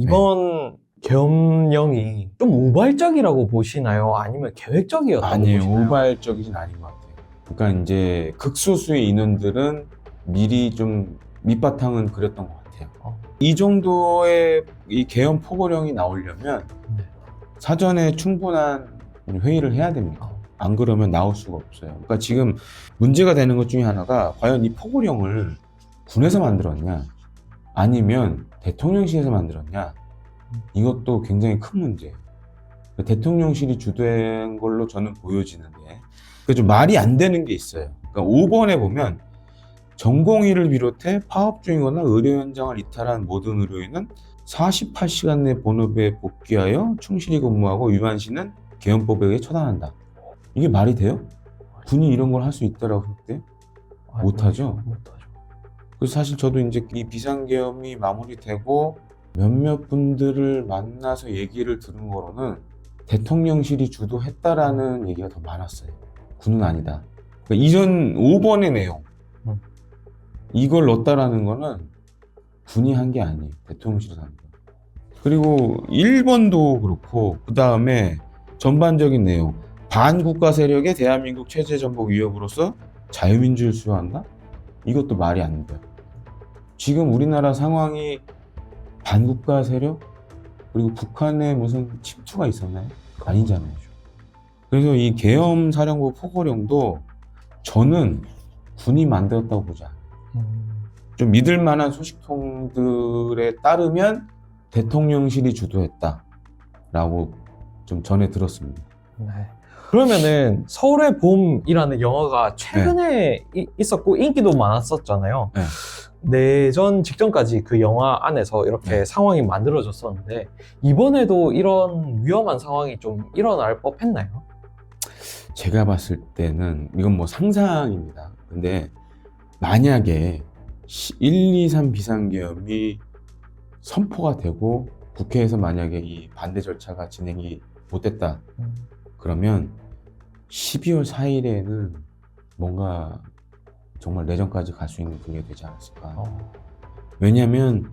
이번 계엄령이 좀 우발적이라고 보시나요? 아니면 계획적이었다고 아니에요. 보시나요? 우발적이진 아닌 것 같아요. 그러니까 이제 극소수의 인원들은 미리 좀 밑바탕은 그렸던 것 같아요. 이 정도의 이 계엄 포고령이 나오려면 네. 사전에 충분한 회의를 해야 됩니다. 안 그러면 나올 수가 없어요. 그러니까 지금 문제가 되는 것 중에 하나가 과연 이 포고령을 군에서 만들었냐 아니면 대통령실에서 만들었냐, 이것도 굉장히 큰 문제예요. 대통령실이 주도한 걸로 저는 보여지는데 좀 말이 안 되는 게 있어요. 그러니까 5번에 보면 전공의를 비롯해 파업 중이거나 의료 현장을 이탈한 모든 의료인은 48시간 내 본업에 복귀하여 충실히 근무하고 위반 시는 계엄법에 의해 처단한다. 이게 말이 돼요? 군이 이런 걸 할 수 있다라고 생각돼요? 못하죠? 못하죠. 그래서 사실 저도 이제 이 비상계엄이 마무리되고 몇몇 분들을 만나서 얘기를 들은 거로는 대통령실이 주도했다라는 얘기가 더 많았어요. 군은 아니다. 그러니까 이전 5번의 내용, 이걸 넣었다라는 거는 군이 한 게 아니에요. 대통령실이 한 거. 그리고 1번도 그렇고, 그 다음에 전반적인 내용, 반국가 세력의 대한민국 체제 전복 위협으로서 자유민주를 수호한다? 이것도 말이 안 돼요. 지금 우리나라 상황이 반국가 세력? 그리고 북한에 무슨 침투가 있었나요? 아니잖아요. 그래서 이 계엄사령부 포고령도 저는 군이 만들었다고 보지 않아요. 좀 믿을 만한 소식통들에 따르면 대통령실이 주도했다라고 좀 전해 들었습니다. 네. 그러면은 서울의 봄이라는 영화가 최근에 있었고 인기도 많았었잖아요. 네. 내전 직전까지 그 영화 안에서 이렇게 상황이 만들어졌었는데 이번에도 이런 위험한 상황이 좀 일어날 법했나요? 제가 봤을 때는 이건 뭐 상상입니다. 근데 만약에 1, 2, 3 비상계엄이 선포가 되고 국회에서 만약에 이 반대 절차가 진행이 못됐다 그러면 12월 4일에는 뭔가 정말 내전까지 갈 수 있는 분위기가 되지 않았을까. 왜냐하면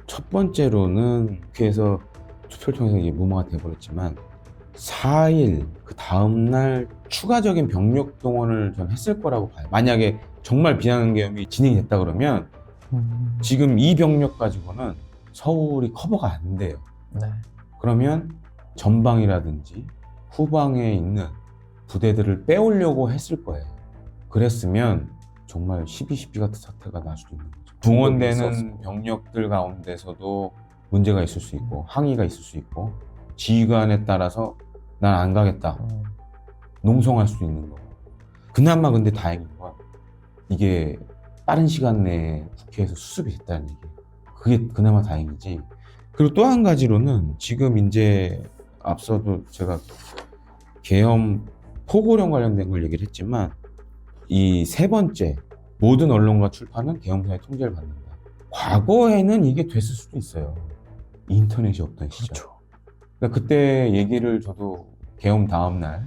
첫 번째로는 국회에서 투표를 통해서 이게 무마가 돼버렸지만 4일 그 다음날 추가적인 병력 동원을 좀 했을 거라고 봐요. 만약에 정말 비상계엄이 진행됐다 그러면 지금 이 병력 가지고는 서울이 커버가 안 돼요. 네. 그러면 전방이라든지 후방에 있는 부대들을 빼오려고 했을 거예요. 그랬으면 정말 12.12 같은 사태가 날 수도 있는 거죠. 동원되는 병력들 가운데서도 문제가 있을 수 있고 항의가 있을 수 있고 지휘관에 따라서 난 안 가겠다 농성할 수 있는 거고. 그나마 근데 다행인 건 이게 빠른 시간 내에 국회에서 수습이 됐다는 얘기. 그게 그나마 다행이지. 그리고 또 한 가지로는 지금 이제 앞서도 제가 계엄 포고령 관련된 걸 얘기를 했지만 이 세 번째, 모든 언론과 출판은 계엄사의 통제를 받는다. 과거에는 이게 됐을 수도 있어요. 인터넷이 없던 시절. 그렇죠. 그러니까 그때 얘기를 저도 계엄 다음날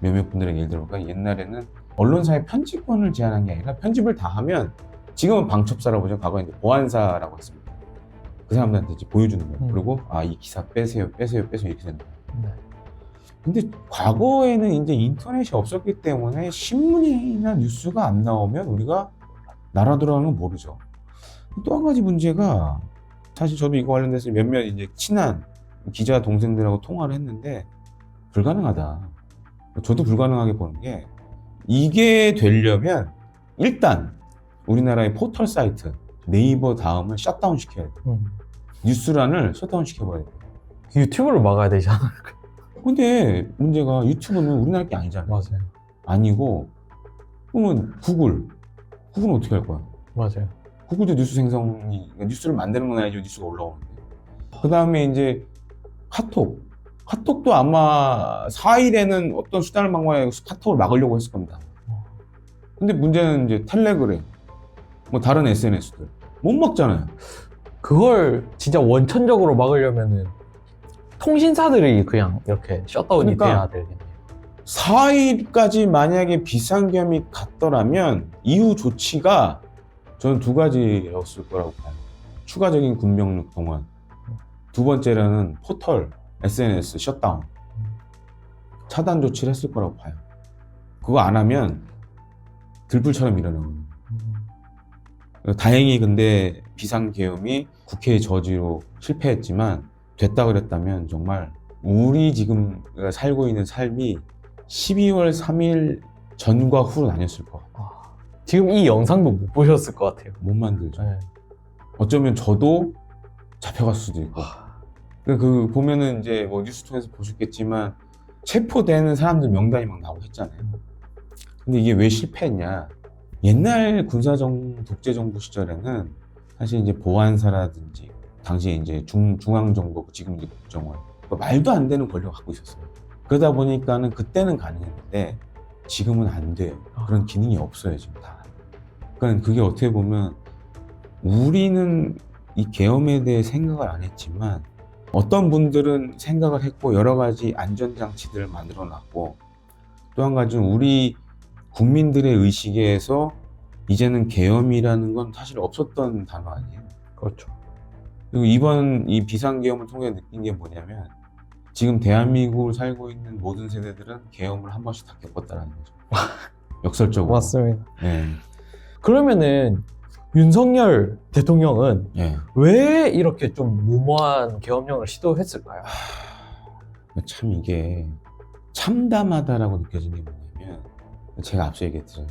몇몇 분들에게 예를 들어볼까, 옛날에는 언론사의 편집권을 제한한 게 아니라 편집을 다 하면, 지금은 방첩사라고 보죠. 과거에는 보안사라고 했습니다. 그 사람들한테 이제 보여주는 거예요. 그리고 이 기사 빼세요 이렇게 되는 거예요. 네. 근데 과거에는 이제 인터넷이 없었기 때문에 신문이나 뉴스가 안 나오면 우리가 나라 돌아가는 건 모르죠. 또 한 가지 문제가, 사실 저도 이거 관련돼서 몇몇 이제 친한 기자 동생들하고 통화를 했는데 불가능하다. 저도 불가능하게 보는 게, 이게 되려면 일단 우리나라의 포털 사이트 네이버 다음을 셧다운 시켜야 돼요. 뉴스란을 셧다운 시켜버려야 돼요. 유튜브를 막아야 되지 않을까? 근데 문제가 유튜브는 우리나라 게 아니잖아요. 맞아요. 아니고, 그러면 구글은 어떻게 할 거야? 맞아요. 구글도 뉴스 생성이, 뉴스를 만드는 건 아니죠. 뉴스가 올라오는데. 그 다음에 이제 카톡도 아마 4일에는 어떤 수단을 막아야 카톡을 막으려고 했을 겁니다. 근데 문제는 이제 텔레그램, 뭐 다른 SNS들 못 막잖아요. 그걸 진짜 원천적으로 막으려면은 통신사들이 그냥 이렇게 셧다운이 돼야 되겠네요. 4일까지 만약에 비상계엄이 갔더라면 이후 조치가 저는 두 가지였을 거라고 봐요. 추가적인 군병력 동원, 두 번째로는 포털, SNS 셧다운, 차단 조치를 했을 거라고 봐요. 그거 안 하면 들불처럼 일어나거든요. 다행히 근데 비상계엄이 국회의 저지로 실패했지만 됐다 그랬다면 정말 우리 지금 살고 있는 삶이 12월 3일 전과 후로 나뉘었을 것 같아요. 지금 이 영상도 못 보셨을 것 같아요. 못 만들죠. 네. 어쩌면 저도 잡혀갔을 수도 있고. 그 보면은 이제 뭐 뉴스 통해서 보셨겠지만 체포되는 사람들 명단이 막 나오고 했잖아요. 근데 이게 왜 실패했냐? 옛날 독재 정부 시절에는 사실 이제 보안사라든지 당시에 이제 중앙정부, 지금 이제 국정원 말도 안 되는 권력을 갖고 있었어요. 그러다 보니까는 그때는 가능했는데 지금은 안 돼요. 그런 기능이 없어요 지금 다. 그러니까 그게 어떻게 보면 우리는 이 계엄에 대해 생각을 안 했지만 어떤 분들은 생각을 했고 여러 가지 안전장치들을 만들어 놨고 또 한 가지는 우리 국민들의 의식에서 이제는 계엄이라는 건 사실 없었던 단어 아니에요. 그렇죠. 그리고 이번 이 비상계엄을 통해 느낀 게 뭐냐면 지금 대한민국을 살고 있는 모든 세대들은 계엄을 한 번씩 다 겪었다는 거죠. 역설적으로. 맞습니다. 네. 그러면은 윤석열 대통령은 네. 왜 이렇게 좀 무모한 계엄령을 시도했을까요? 참 이게 참담하다라고 느껴지는 게 뭐냐면 제가 앞서 얘기했잖아요.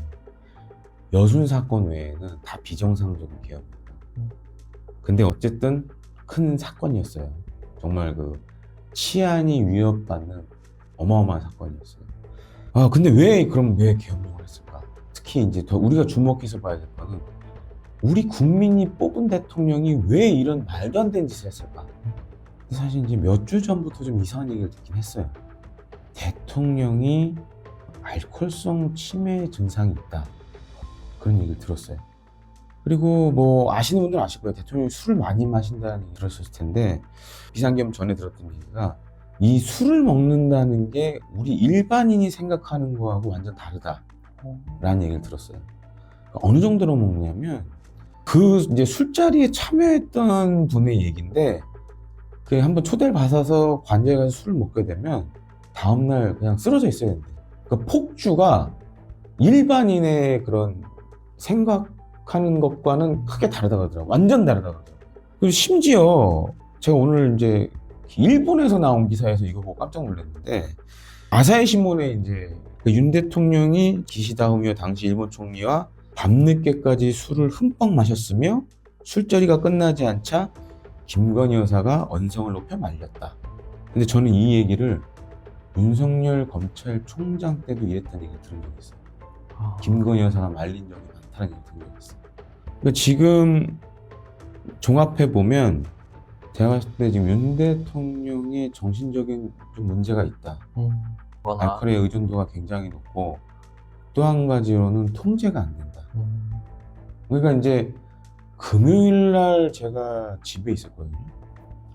여순 사건 외에는 다 비정상적인 계엄입니다. 근데 어쨌든 큰 사건이었어요. 정말 그 치안이 위협받는 어마어마한 사건이었어요. 근데 왜 계엄령을 했을까? 특히 이제 더 우리가 주목해서 봐야 될 거는 우리 국민이 뽑은 대통령이 왜 이런 말도 안 되는 짓을 했을까? 사실 이제 몇 주 전부터 좀 이상한 얘기를 듣긴 했어요. 대통령이 알코올성 치매 증상이 있다. 그런 얘기를 들었어요. 그리고 뭐 아시는 분들은 아실 거예요. 대통령이 술을 많이 마신다는 얘기 들었을 텐데 비상계엄 전에 들었던 얘기가 이 술을 먹는다는 게 우리 일반인이 생각하는 거하고 완전 다르다라는 얘기를 들었어요. 어느 정도로 먹냐면 그 이제 술자리에 참여했던 분의 얘기인데 그 한번 초대를 받아서 관저에 가서 술을 먹게 되면 다음날 그냥 쓰러져 있어야 된대. 그러니까 폭주가 일반인의 그런 생각하는 것과는 크게 다르다고 하더라고요. 완전 다르다고 하더라고요. 그리고 심지어 제가 오늘 이제 일본에서 나온 기사에서 이거 보고 깜짝 놀랐는데 아사히 신문에 이제 그 윤 대통령이 기시다 후미오 당시 일본 총리와 밤늦게까지 술을 흠뻑 마셨으며 술자리가 끝나지 않자 김건희 여사가 언성을 높여 말렸다. 근데 저는 이 얘기를 윤석열 검찰총장 때도 이랬다는 얘기를 들은 적이 있어요. 김건희 여사가 말린 적이 많다는 얘기를 들은 적이 있어요. 그러니까 지금 종합해보면 제가 봤을 때 지금 윤 대통령의 정신적인 좀 문제가 있다. 알코올의 의존도가 굉장히 높고 또 한 가지로는 통제가 안 된다. 그러니까 이제 금요일 날 제가 집에 있었거든요.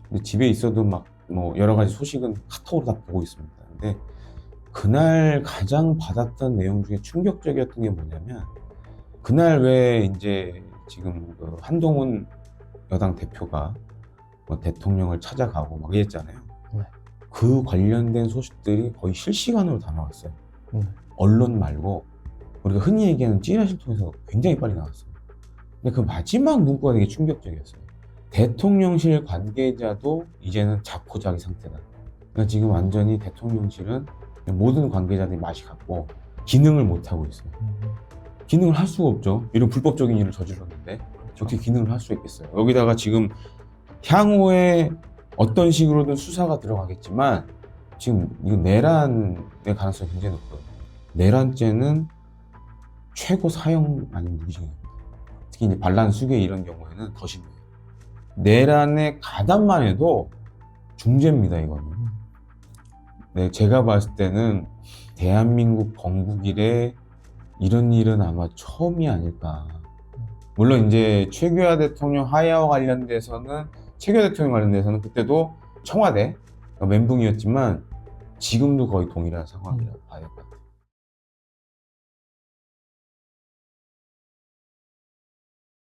근데 집에 있어도 막 뭐 여러 가지 소식은 카톡으로 다 보고 있습니다. 근데 그날 가장 받았던 내용 중에 충격적이었던 게 뭐냐면 그날 왜 이제 지금 그 한동훈 여당 대표가 뭐 대통령을 찾아가고 막 이랬잖아요. 네. 그 관련된 소식들이 거의 실시간으로 다 나왔어요. 언론 말고 우리가 흔히 얘기하는 찌라시를 통해서 굉장히 빨리 나왔어요. 근데 그 마지막 문구가 되게 충격적이었어요. 대통령실 관계자도 이제는 자포자기 상태다. 그러니까 지금 완전히 대통령실은 모든 관계자들이 맛이 갔고 기능을 못하고 있어요. 기능을 할 수가 없죠. 이런 불법적인 일을 저질렀는데 어떻게 기능을 할 수 있겠어요. 여기다가 지금 향후에 어떤 식으로든 수사가 들어가겠지만 지금 이거 내란의 가능성이 굉장히 높거든요. 내란죄는 최고 사형 아닌 무기징역입니다. 특히 이제 반란 수괴 이런 경우에는 더 심해요. 내란의 가담만 해도 중죄입니다, 이거는. 네, 제가 봤을 때는 대한민국 건국 이래 이런 일은 아마 처음이 아닐까. 물론 이제 최규하 대통령 하야와 관련돼서는 그때도 청와대 멘붕이었지만 지금도 거의 동일한 상황이라고 봐야 될 것 같아요.